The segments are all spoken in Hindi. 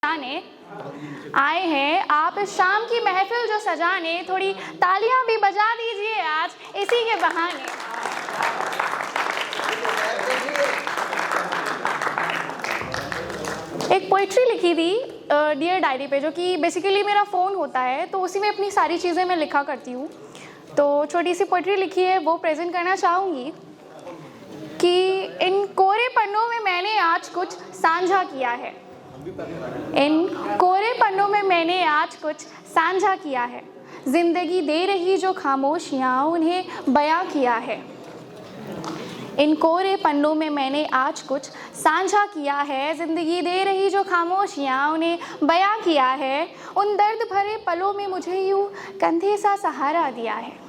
आने आए हैं आप इस शाम की महफिल जो सजाने, थोड़ी तालियां भी बजा दीजिए आज इसी के बहाने। एक पोइट्री लिखी थी डियर डायरी पे, जो कि बेसिकली मेरा फ़ोन होता है, तो उसी में अपनी सारी चीज़ें मैं लिखा करती हूँ। तो छोटी सी पोइट्री लिखी है, वो प्रेजेंट करना चाहूँगी कि इन कोरे पन्नों में मैंने आज कुछ साझा किया है। इन कोरे पन्नों में मैंने आज कुछ साझा किया है। जिंदगी दे रही जो खामोशियाँ उन्हें बयां किया है। इन कोरे पन्नों में मैंने आज कुछ साझा किया है। जिंदगी दे रही जो खामोशियाँ उन्हें बयां किया है। उन दर्द भरे पलों में मुझे यूं कंधे सा सहारा दिया है।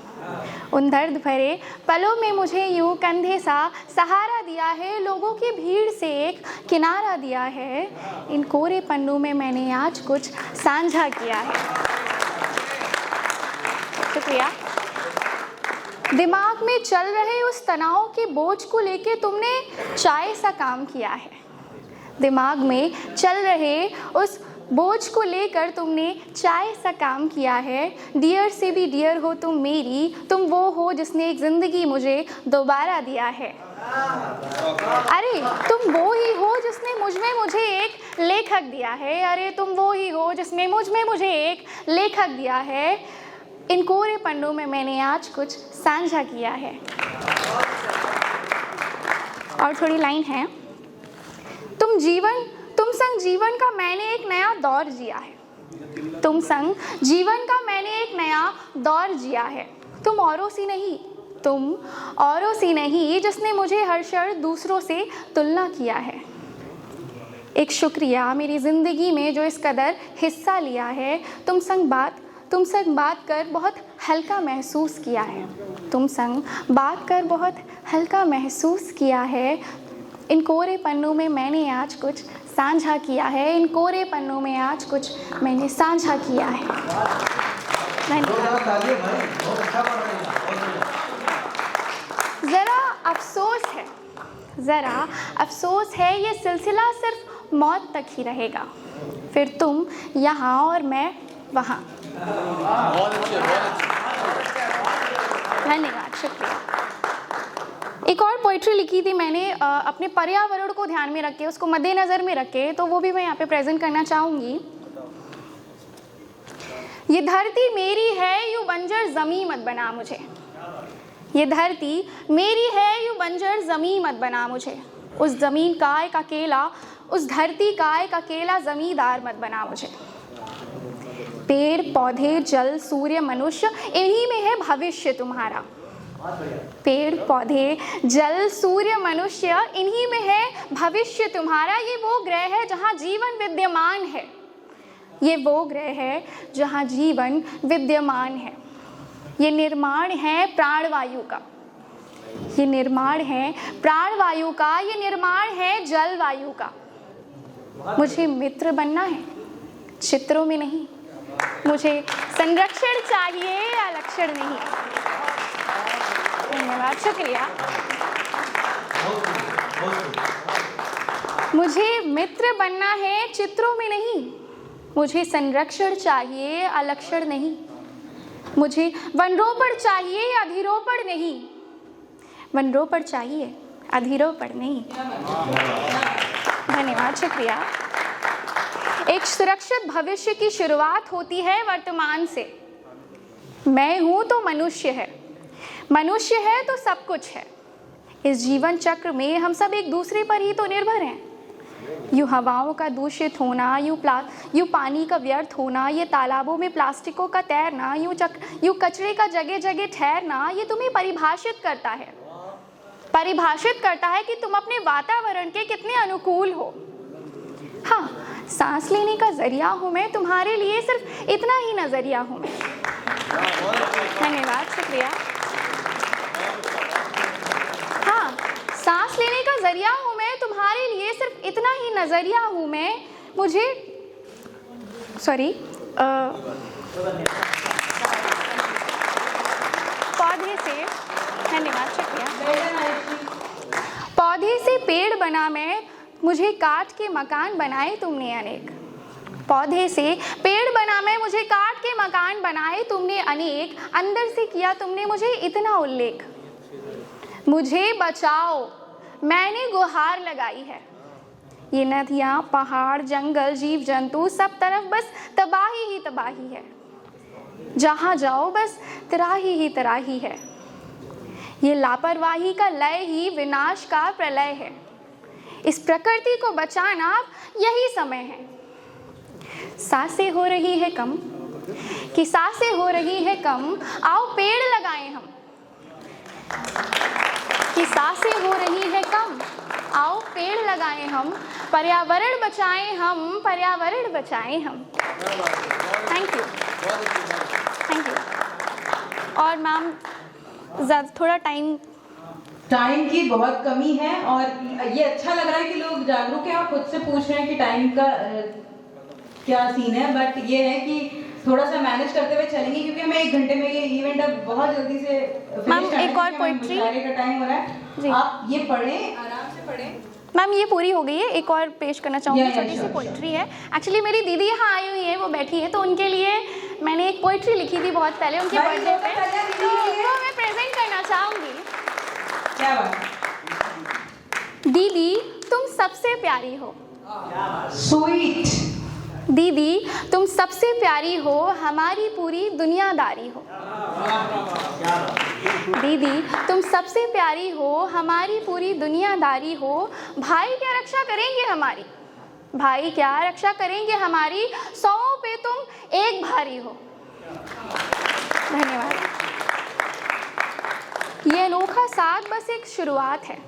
उन दर्द भरे पलों में मुझे यूं कंधे सा सहारा दिया है। लोगों की भीड़ से एक किनारा दिया है। इन कोरे पन्नों में मैंने आज कुछ साझा किया है। शुक्रिया। दिमाग में चल रहे उस तनाव के बोझ को लेके तुमने चाय सा काम किया है। दिमाग में चल रहे उस बोझ को लेकर तुमने चाय सा काम किया है। डियर से भी डियर हो तुम मेरी, तुम वो हो जिसने एक ज़िंदगी मुझे दोबारा दिया है। अरे तुम वो ही हो जिसने मुझ में मुझे एक लेखक दिया है। अरे तुम वो ही हो जिसने मुझ में मुझे एक लेखक दिया है। इन कोरे पन्नों में मैंने आज कुछ साझा किया है। और थोड़ी लाइन है। तुम संग जीवन का मैंने एक नया दौर जिया है। तुम संग जीवन का मैंने एक नया दौर जिया है। तुम औरों सी नहीं जिसने मुझे हर क्षण दूसरों से तुलना किया है। एक शुक्रिया मेरी ज़िंदगी में जो इस कदर हिस्सा लिया है। तुम संग बात कर बहुत हल्का महसूस किया है। तुम संग बात कर बहुत हल्का महसूस किया है। इन कोरे पन्नों में मैंने आज कुछ साझा किया है। इन कोरे पन्नों में आज कुछ मैंने साझा किया है। ज़रा अफसोस है ये सिलसिला सिर्फ मौत तक ही रहेगा। फिर तुम यहाँ और मैं वहाँ। धन्यवाद, शुक्रिया। एक और पोइट्री लिखी थी मैंने अपने पर्यावरण को ध्यान में रख के, उसको मद्देनज़र में रख के, तो वो भी मैं यहाँ पे प्रेजेंट करना चाहूँगी। ये धरती मेरी है यूँ बंजर ज़मीं मत बना मुझे। ये धरती मेरी है यूँ बंजर ज़मीं मत बना मुझे। उस धरती का एक अकेला ज़मींदार मत बना मुझे। पेड़ पौधे जल सूर्य मनुष्य इन्हीं में है भविष्य तुम्हारा। पेड़ पौधे जल सूर्य मनुष्य इन्हीं में है भविष्य तुम्हारा। ये वो ग्रह है जहाँ जीवन विद्यमान है। ये वो ग्रह है जहाँ जीवन विद्यमान है। ये निर्माण है प्राणवायु का। ये निर्माण है प्राणवायु का। ये निर्माण है जलवायु का। मुझे मित्र बनना है, चित्रों में नहीं। मुझे संरक्षण चाहिए, अलक्षण नहीं। धन्यवाद, शुक्रिया। मुझे मित्र बनना है, चित्रों में नहीं। मुझे संरक्षण चाहिए, अलक्षण नहीं। मुझे वनरोपण चाहिए, अधिरोपण नहीं। वनरोपण चाहिए, अधिरोपण नहीं। धन्यवाद, शुक्रिया। एक सुरक्षित भविष्य की शुरुआत होती है वर्तमान से। मैं हूँ तो मनुष्य है। मनुष्य है तो सब कुछ है। इस जीवन चक्र में हम सब एक दूसरे पर ही तो निर्भर हैं। यूँ हवाओं का दूषित होना, यूँ पानी का व्यर्थ होना, ये तालाबों में प्लास्टिकों का तैरना, यूँ कचरे का जगह जगह ठहरना, ये तुम्हें परिभाषित करता है। परिभाषित करता है कि तुम अपने वातावरण के कितने अनुकूल हो। हाँ, सांस लेने का जरिया हूँ मैं, तुम्हारे लिए सिर्फ इतना ही नजरिया हूँ मैं। धन्यवाद, शुक्रिया। हाँ, सांस लेने का जरिया हूँ मैं, तुम्हारे लिए सिर्फ इतना ही नजरिया हूँ मैं। मुझे पौधे से, धन्यवाद, शुक्रिया। पौधे से पेड़ बना मैं, मुझे काट के मकान बनाए तुमने अनेक। पौधे से पेड़ बना मैं, मुझे काट के मकान बनाए तुमने अनेक, अंदर से किया तुमने मुझे इतना उल्लेख। मुझे बचाओ मैंने गुहार लगाई है, ये नदियाँ पहाड़ जंगल जीव जंतु सब तरफ बस तबाही ही तबाही है, जहाँ जाओ बस तराही ही तराही है। ये लापरवाही का लय ही विनाश का प्रलय है, इस प्रकृति को बचाना अब यही समय है। सांसें हो रही है कम कि सांसें हो रही है कम, आओ पेड़ लगाएं हम। कि सांसें हो रही है कम, आओ पेड़ लगाएं हम, पर्यावरण बचाएं हम, पर्यावरण बचाएं हम। Thank you, thank you. और मैम थोड़ा टाइम की बहुत कमी है और ये अच्छा लग रहा है कि लोग जागरूक हैं और खुद से पूछ रहे हैं कि टाइम का क्या सीन है, बट ये है कि थोड़ा सा मैनेज करते हुए चलेंगे क्योंकि हमें 1 घंटे में ये इवेंट अब बहुत जल्दी से मैम एक और पोइट्री का टाइम हो रहा है। आप ये पढ़ें, आराम से पढ़ें। मैम ये पूरी हो गई है, एक और पेश करना चाहूँगी, छोटी सी पोइट्री है। एक्चुअली मेरी दीदी यहाँ आई हुई है, वो बैठी है, तो उनके लिए मैंने एक पोइट्री लिखी थी बहुत पहले उनके बर्थडे पे, तो वो मैं प्रेजेंट करना चाहूँगी। क्या बात। दीदी तुम सबसे प्यारी हो, स्वीट। दीदी तुम सबसे प्यारी हो, हमारी पूरी दुनियादारी हो। दीदी तुम सबसे प्यारी हो, हमारी पूरी दुनियादारी हो। भाई क्या रक्षा करेंगे हमारी, भाई क्या रक्षा करेंगे हमारी, 100 पे तुम एक भारी हो। धन्यवाद। ये अनोखा साथ बस एक शुरुआत है,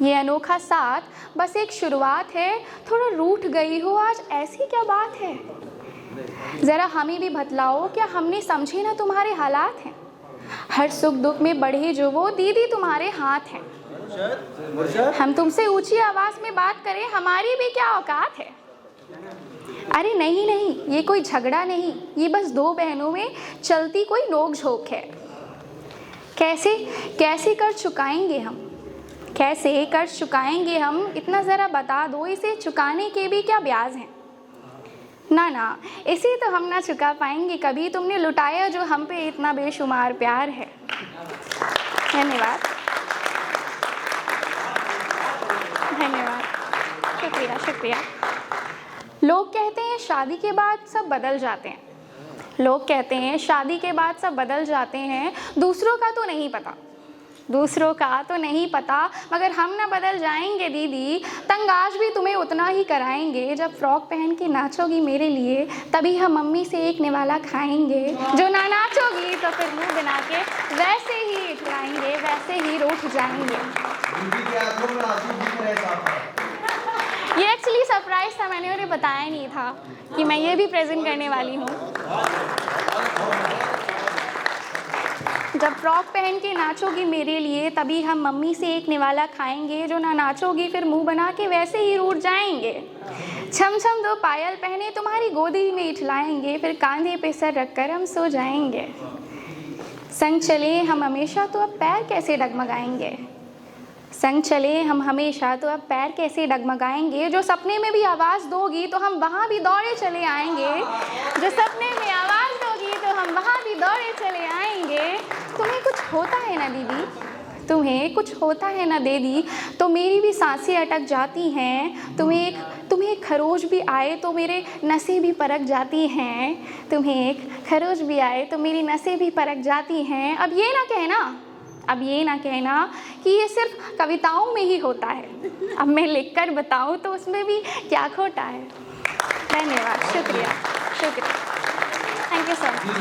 ये अनोखा साथ बस एक शुरुआत है। थोड़ा रूठ गई हो आज, ऐसी क्या बात है, ज़रा हमें भी बतलाओ, क्या हमने समझे ना तुम्हारे हालात हैं। हर सुख दुख में बढ़े जो वो दीदी तुम्हारे हाथ हैं। हम तुमसे ऊंची आवाज़ में बात करें, हमारी भी क्या औकात है। अरे नहीं नहीं, ये कोई झगड़ा नहीं, ये बस 2 बहनों में चलती कोई नोक झोंक है। कैसे कैसे कर चुकाएंगे हम, कैसे कर चुकाएंगे हम, इतना ज़रा बता दो, इसे चुकाने के भी क्या ब्याज हैं। ना ना, इसे तो हम ना चुका पाएंगे कभी, तुमने लुटाया जो हम पे इतना बेशुमार प्यार है। धन्यवाद, धन्यवाद, शुक्रिया शुक्रिया। लोग कहते हैं शादी के बाद सब बदल जाते हैं, लोग कहते हैं शादी के बाद सब बदल जाते हैं, दूसरों का तो नहीं पता, दूसरों का तो नहीं पता, मगर हम ना बदल जाएंगे दीदी, तंग आज भी तुम्हें उतना ही कराएंगे। जब फ्रॉक पहन के नाचोगी मेरे लिए, तभी हम मम्मी से एक निवाला खाएंगे। जो ना नाचोगी तो फिर मुंह बना के वैसे ही खिलाएंगे, वैसे ही रूठ जाएंगे। ये एक्चुअली सरप्राइज था, मैंने उन्हें बताया नहीं था कि मैं ये भी प्रेजेंट करने वाली हूँ। जब फ्रॉक पहन के नाचोगी मेरे लिए, तभी हम मम्मी से एक निवाला खाएंगे। जो ना नाचोगी फिर मुंह बना के वैसे ही रूठ जाएंगे। छम छम 2 पायल पहने तुम्हारी गोदी में इठलाएंगे, फिर कांधे पे सर रखकर हम सो जाएंगे। संग चले हम हमेशा तो अब पैर कैसे डगमगाएंगे, संग चले हम हमेशा तो अब पैर कैसे डगमगाएंगे। जो सपने में भी आवाज़ दोगी तो हम वहाँ भी दौड़े चले आएंगे, जो सपने में आवाज़ दोगी तो हम वहाँ भी दौड़े चले आएंगे। तुम्हें कुछ होता है ना दीदी, तुम्हें कुछ होता है ना दीदी, तो मेरी भी सांसें अटक जाती हैं। तुम्हें एक खरोच भी आए तो मेरे नसें भी परक जाती हैं, तुम्हें एक खरोच भी आए तो मेरी नसें भी परक जाती हैं। अब ये ना कहना कि ये सिर्फ कविताओं में ही होता है, अब मैं लिखकर बताऊं तो उसमें भी क्या खोटा है। धन्यवाद, शुक्रिया शुक्रिया, थैंक यू सो मच।